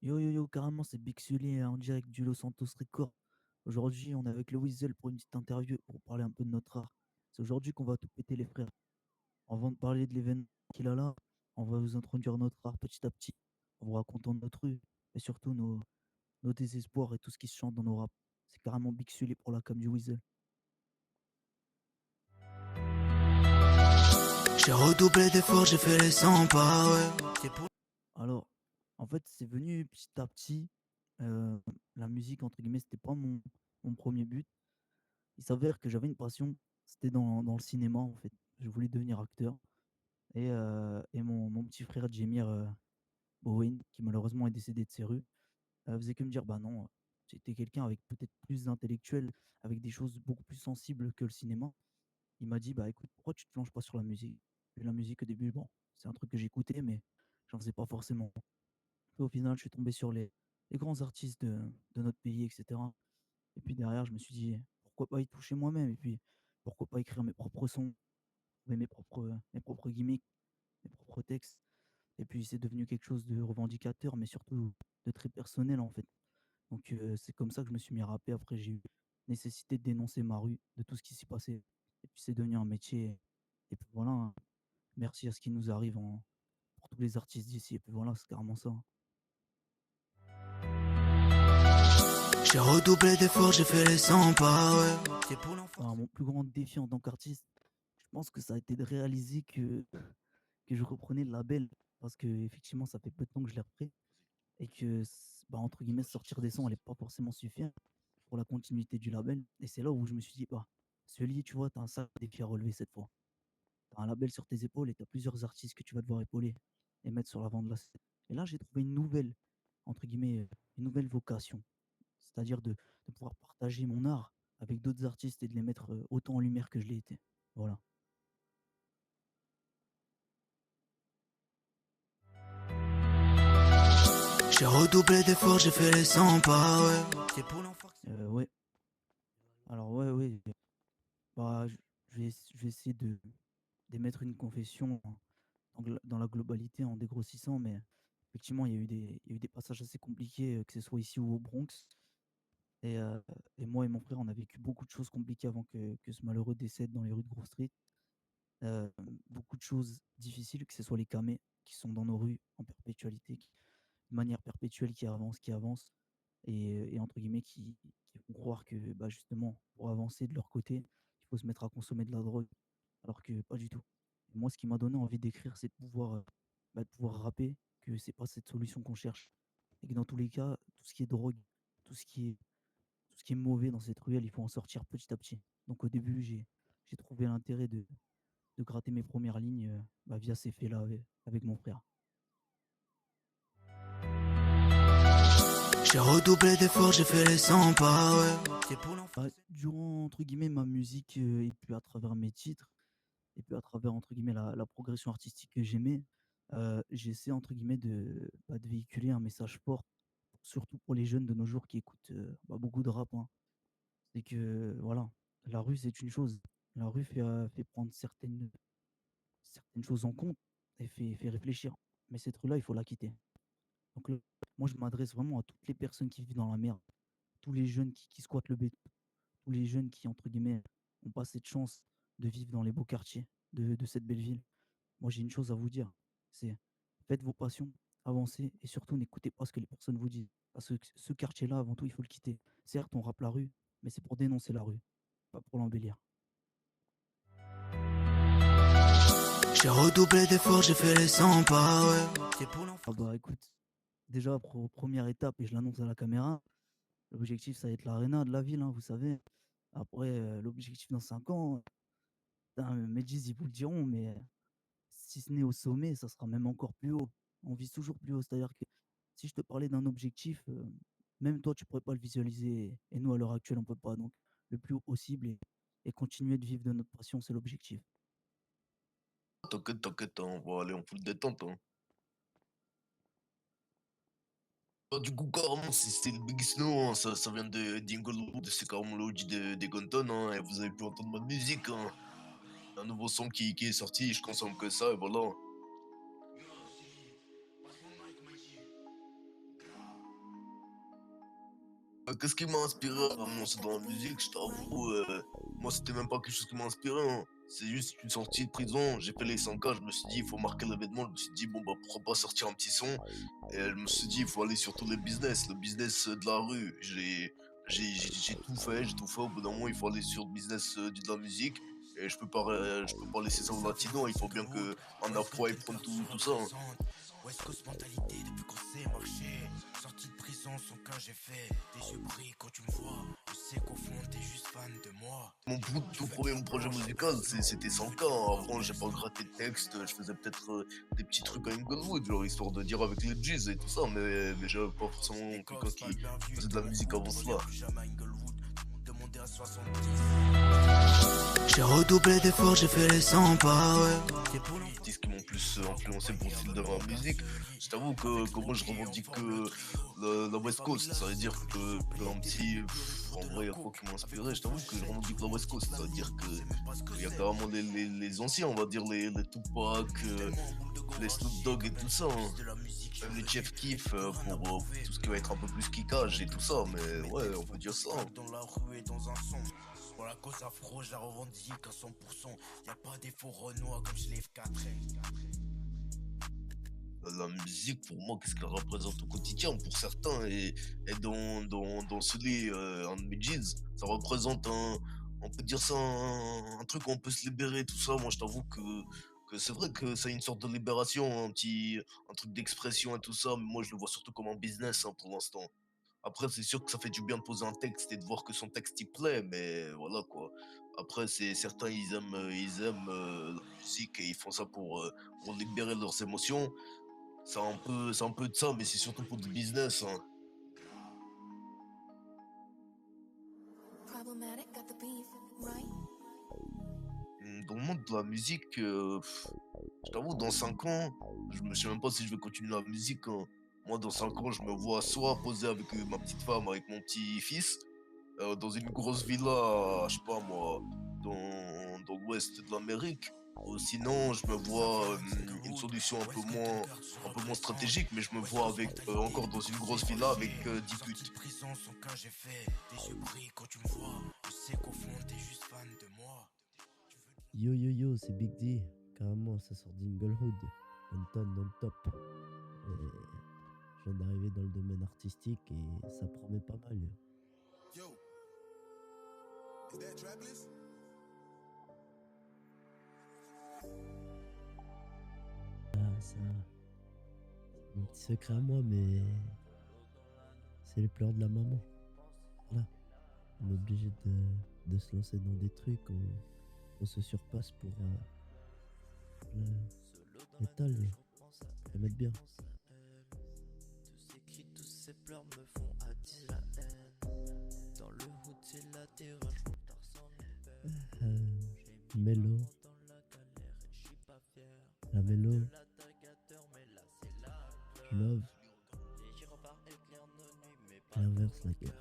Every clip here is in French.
Yo yo yo, carrément, c'est Big Sully en direct du Los Santos Record. Aujourd'hui, on est avec le Weasel pour une petite interview pour parler un peu de notre art. C'est aujourd'hui qu'on va tout péter, les frères. Avant de parler de l'événement qu'il a là, on va vous introduire notre art petit à petit, en vous racontant notre rue et surtout nos désespoirs et tout ce qui se chante dans nos raps. C'est carrément Big Sully pour la cam du Weasel. J'ai redoublé d'efforts, j'ai fait les 100 pas, ouais. Alors, en fait, c'est venu petit à petit. euh, la musique, entre guillemets, c'était pas mon premier but. Il s'avère que j'avais une passion, c'était dans le cinéma en fait. Je voulais devenir acteur. Et mon petit frère Jemir Bowen, qui malheureusement est décédé de ses rues, faisait que me dire bah non, c'était quelqu'un avec peut-être plus d'intellectuel, avec des choses beaucoup plus sensibles que le cinéma. Il m'a dit bah écoute, pourquoi tu te planches pas sur la musique? Et la musique au début, bon, c'est un truc que j'écoutais, mais j'en faisais pas forcément. Et au final, je suis tombé sur les grands artistes de notre pays, etc. Et puis derrière, je me suis dit, pourquoi pas y toucher moi-même? Et puis, pourquoi pas écrire mes propres sons, trouver mes propres gimmicks, mes propres textes. Et puis, c'est devenu quelque chose de revendicateur, mais surtout de très personnel, en fait. Donc, c'est comme ça que je me suis mis à rapper. Après, j'ai eu nécessité de dénoncer ma rue, de tout ce qui s'y passait. Et puis, c'est devenu un métier. Et puis, voilà, hein. Merci à ce qui nous arrive pour tous les artistes d'ici. Et puis, voilà, c'est carrément ça, hein. J'ai redoublé d'efforts, j'ai fait les 100 pas, ouais. C'est pour l'enfant. Alors, mon plus grand défi en tant qu'artiste, je pense que ça a été de réaliser que je reprenais le label parce que effectivement ça fait peu de temps que je l'ai repris et que bah, entre guillemets sortir des sons allait pas forcément suffire pour la continuité du label. Et c'est là où je me suis dit bah Sully, tu vois, tu as un sacré défi à relever cette fois. Tu as un label sur tes épaules et tu as plusieurs artistes que tu vas devoir épauler et mettre sur l'avant de la scène. Et là j'ai trouvé une nouvelle, entre guillemets, une nouvelle vocation, c'est-à-dire de pouvoir partager mon art avec d'autres artistes et de les mettre autant en lumière que je l'ai été. Voilà. J'ai redoublé d'efforts, j'ai fait les 100 pas, ouais. C'est pour l'enfant. Ouais. Alors ouais, ouais. Bah, je vais essayer d'émettre une confession dans la globalité en dégrossissant, mais effectivement, il y a eu des passages assez compliqués, que ce soit ici ou au Bronx. Et, euh, et moi et mon frère, on a vécu beaucoup de choses compliquées avant que ce malheureux décède dans les rues de Grove Street. Euh, Beaucoup de choses difficiles, que ce soit les camés qui sont dans nos rues en perpétualité, de manière perpétuelle, qui avancent, et entre guillemets, qui font croire que bah, justement, pour avancer de leur côté, il faut se mettre à consommer de la drogue, alors que pas du tout. Et moi, ce qui m'a donné envie d'écrire, c'est de pouvoir rapper que c'est pas cette solution qu'on cherche. Et que dans tous les cas, tout ce qui est drogue, tout ce qui est, tout ce qui est mauvais dans cette ruelle, il faut en sortir petit à petit. Donc au début, j'ai trouvé l'intérêt de gratter mes premières lignes bah, via ces faits-là avec mon frère. J'ai redoublé d'efforts, j'ai fait les 100 pas, ouais. C'est pour l'enfant. Bah, durant, entre guillemets, ma musique, et puis à travers mes titres, et puis à travers, entre guillemets, la progression artistique que j'aimais, j'essaie, entre guillemets, de véhiculer un message fort, surtout pour les jeunes de nos jours qui écoutent bah, beaucoup de rap, hein. C'est que, voilà, la rue, c'est une chose. La rue fait prendre certaines choses en compte et fait réfléchir. Mais cette rue-là, il faut la quitter. Donc, moi, je m'adresse vraiment à toutes les personnes qui vivent dans la merde, tous les jeunes qui squattent le béton, tous les jeunes qui, entre guillemets, n'ont pas cette chance de vivre dans les beaux quartiers de cette belle ville. Moi, j'ai une chose à vous dire, c'est faites vos passions, avancez et surtout n'écoutez pas ce que les personnes vous disent. Parce que ce quartier-là, avant tout, il faut le quitter. Certes, on rappe la rue, mais c'est pour dénoncer la rue, pas pour l'embellir. J'ai redoublé d'efforts, j'ai fait les 100 pas, ouais. C'est pour Ah l'enfant. bah écoute, déjà, première étape, et je l'annonce à la caméra, l'objectif, ça va être l'aréna de la ville, hein, vous savez. Après, l'objectif dans 5 ans, putain, mes G's, ils vous le diront, mais si ce n'est au sommet, ça sera même encore plus haut. On vise toujours plus haut. C'est-à-dire que si je te parlais d'un objectif, même toi, tu ne pourrais pas le visualiser. Et nous, à l'heure actuelle, on ne peut pas. Donc, le plus haut possible et continuer de vivre de notre passion, c'est l'objectif. T'inquiète, t'inquiète, hein, on va aller en full détente. Hein. Ah, du coup, carrément, c'est le Big Snow, hein, ça vient d'Inglewood, c'est carrément l'OG des Gonton, hein, et vous avez pu entendre ma musique. Hein. Un nouveau son qui est sorti, je consomme que ça, et voilà. Qu'est-ce qui m'a inspiré à me lancer dans la musique? Je t'avoue, moi, c'était même pas quelque chose qui m'a inspiré, hein. C'est juste une sortie de prison. J'ai fait les 100K, je me suis dit: «Il faut marquer l'événement». Je me suis dit: «Bon, bah, pourquoi pas sortir un petit son?» Et je me suis dit: «Il faut aller sur tous les business, le business, de la rue». J'ai tout fait, j'ai tout fait. Au bout d'un moment, il faut aller sur le business, de la musique et je peux pas laisser ça aux latinos. Il faut bien qu'un afro, il prenne tout ça, hein. West Coast mentalité depuis qu'on sait marcher. Sorti de prison, sans cas j'ai fait. Tes yeux brillent quand tu me vois. Je sais qu'au fond t'es juste fan de moi. Tout premier projet musical, c'était 100K, hein. Avant, j'ai pas gratté de texte, je faisais peut-être des petits trucs à Inglewood, genre histoire de dire avec les G's et tout ça, mais j'avais pas forcément quelqu'un qui faisait de la musique avant cela. J'ai redoublé d'efforts, j'ai fait les 100 pas, ouais. Les artistes qui m'ont plus influencé pour le style de ma musique, je t'avoue que moi je revendique que la West Coast, ça veut dire qu'un petit. En vrai, il y a quoi qui m'a inspiré? Je t'avoue que je revendique la West Coast, ça veut dire qu'il y a carrément les anciens, on va dire les Tupac, les Snoop Dogg et tout ça, hein. Même les Chef Keef pour tout ce qui va être un peu plus kickage et tout ça, mais ouais, on peut dire ça, hein. Dans la rue et dans un son. Pour la cause afro, je la revendique à 100%. Y'a pas des faux renois comme je lève 4. La musique, pour moi, qu'est-ce qu'elle représente au quotidien pour certains et dans celui un de mes jeans, ça représente on peut dire ça, un truc où on peut se libérer, tout ça. Moi, je t'avoue que c'est vrai que c'est une sorte de libération, un truc d'expression et tout ça, mais moi, je le vois surtout comme un business, hein, pour l'instant. Après, c'est sûr que ça fait du bien de poser un texte et de voir que son texte il plaît, mais voilà quoi. Après, c'est certains, ils aiment la musique et ils font ça pour libérer leurs émotions. C'est un peu de ça, mais c'est surtout pour du business, hein. Dans le monde de la musique, je t'avoue, dans 5 ans, je me sais même pas si je vais continuer la musique, hein. Moi, dans 5 ans, je me vois soit posé avec ma petite femme, avec mon petit-fils, dans une grosse villa, je sais pas moi, dans l'ouest de l'Amérique. Ou sinon, je me vois une solution un peu moins stratégique, mais je me vois avec encore dans une grosse villa avec 10 putes. Prison, sans cas j'ai fait. Tes yeux brillent quand tu me vois. Je sais qu'au fond t'es juste fan de moi. Yo yo yo, c'est Big D. Carrément, ça sort d'Inglewood. Anton non top. Et je viens d'arriver dans le domaine artistique et ça promet pas mal. Yo, is that Trapless? Ah, ça. C'est mon petit secret à moi, mais c'est les pleurs de la maman. Voilà. On est obligé de se lancer dans des trucs. On se surpasse pour l'étal. La mettre bien. Tous ces cris, tous ces pleurs me font attirer la haine. Dans le hood, c'est la terreur, je repars sans mes peines. Mélo. Dans la galère et je suis pas fier. La mélo. De l'attagateur, mais là c'est la Je love. Et j'y repars éclair nos nuits, mais pas L'inverse, la guerre.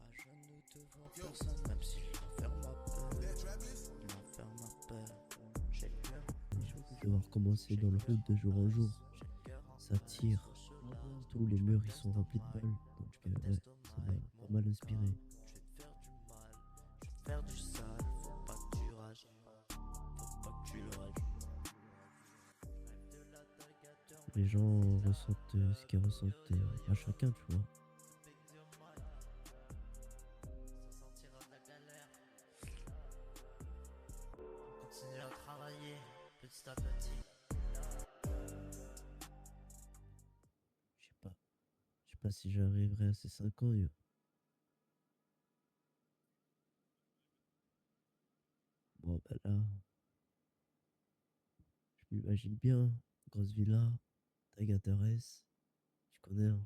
à genoux devant personne, même si l'enfer m'appelle. L'enfer m'appelle. J'ai le cœur. Devoir commencer dans le hood de jour en jour. Ça tire. Tous les murs ils sont remplis de balles. Donc ouais, ça m'a pas mal inspiré. Je vais te faire du mal, je vais te faire du sale. Faut pas que tu rages, faut pas que tu rages. Les gens ressentent ce qu'ils ressentent à chacun, tu vois. Continue à travailler petit à petit. Je sais pas si j'arriverai à ces 5 ans. Yo. Bon, bah là, je m'imagine bien. Grosse villa, Tagatares, tu connais, hein.